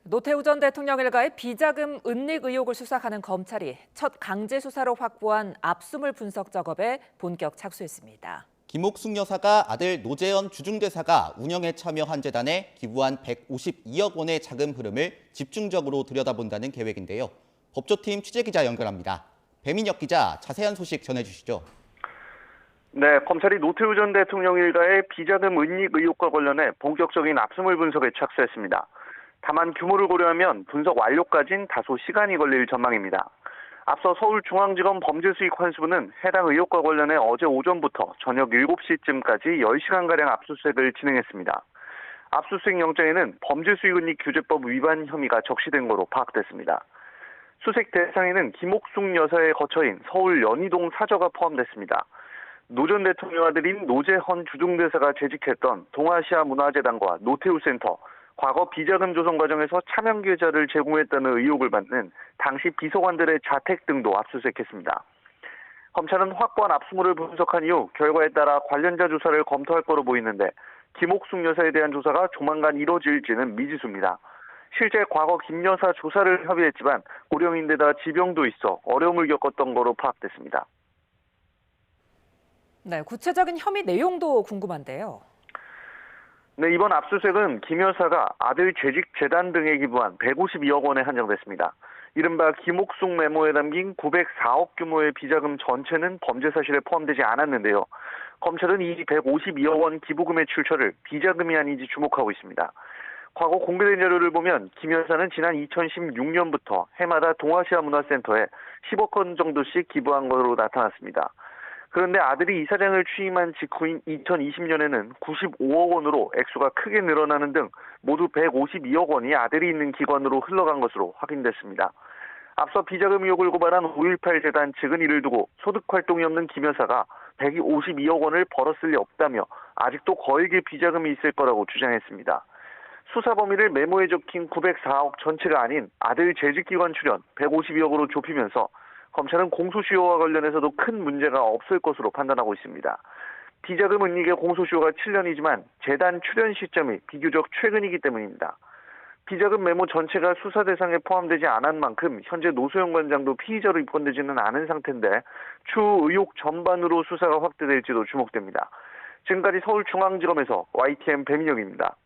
노태우 전 대통령 일가의 비자금 은닉 의혹을 수사하는 검찰이 첫 강제 수사로 확보한 압수물 분석 작업에 본격 착수했습니다. 김옥숙 여사가 아들 노재현 주중대사가 운영에 참여한 재단에 기부한 152억 원의 자금 흐름을 집중적으로 들여다본다는 계획인데요. 법조팀 취재기자 연결합니다. 배민혁 기자, 자세한 소식 전해주시죠. 네, 검찰이 노태우 전 대통령 일가의 비자금 은닉 의혹과 관련해 본격적인 압수물 분석에 착수했습니다. 다만 규모를 고려하면 분석 완료까진 다소 시간이 걸릴 전망입니다. 앞서 서울중앙지검 범죄수익환수부는 해당 의혹과 관련해 어제 오전부터 저녁 7시쯤까지 10시간가량 압수수색을 진행했습니다. 압수수색 영장에는 범죄수익은닉규제법 위반 혐의가 적시된 거로 파악됐습니다. 수색 대상에는 김옥숙 여사의 거처인 서울 연희동 사저가 포함됐습니다. 노 전 대통령 아들인 노재헌 주중대사가 재직했던 동아시아 문화재단과 노태우센터, 과거 비자금 조성 과정에서 차명 계좌를 제공했다는 의혹을 받는 당시 비서관들의 자택 등도 압수수색했습니다. 검찰은 확보한 압수물을 분석한 이후 결과에 따라 관련자 조사를 검토할 거로 보이는데 김옥숙 여사에 대한 조사가 조만간 이뤄질지는 미지수입니다. 실제 과거 김 여사 조사를 협의했지만 고령인데다 지병도 있어 어려움을 겪었던 거로 파악됐습니다. 네, 구체적인 혐의 내용도 궁금한데요. 네, 이번 압수수색은 김 여사가 아들 재직 재단 등에 기부한 152억 원에 한정됐습니다. 이른바 김옥숙 메모에 담긴 904억 규모의 비자금 전체는 범죄 사실에 포함되지 않았는데요. 검찰은 이 152억 원 기부금의 출처를 비자금이 아닌지 주목하고 있습니다. 과거 공개된 자료를 보면 김 여사는 지난 2016년부터 해마다 동아시아 문화센터에 10억 원 정도씩 기부한 것으로 나타났습니다. 그런데 아들이 이사장을 취임한 직후인 2020년에는 95억 원으로 액수가 크게 늘어나는 등 모두 152억 원이 아들이 있는 기관으로 흘러간 것으로 확인됐습니다. 앞서 비자금 의혹을 고발한 5.18 재단 측은 이를 두고 소득 활동이 없는 김 여사가 152억 원을 벌었을 리 없다며 아직도 거액의 비자금이 있을 거라고 주장했습니다. 수사 범위를 메모에 적힌 904억 전체가 아닌 아들 재직기관 출연 152억으로 좁히면서 검찰은 공소시효와 관련해서도 큰 문제가 없을 것으로 판단하고 있습니다. 비자금 은닉의 공소시효가 7년이지만 재단 출연 시점이 비교적 최근이기 때문입니다. 비자금 메모 전체가 수사 대상에 포함되지 않은 만큼 현재 노소영 관장도 피의자로 입건되지는 않은 상태인데 추후 의혹 전반으로 수사가 확대될지도 주목됩니다. 지금까지 서울중앙지검에서 YTN 배민혁입니다.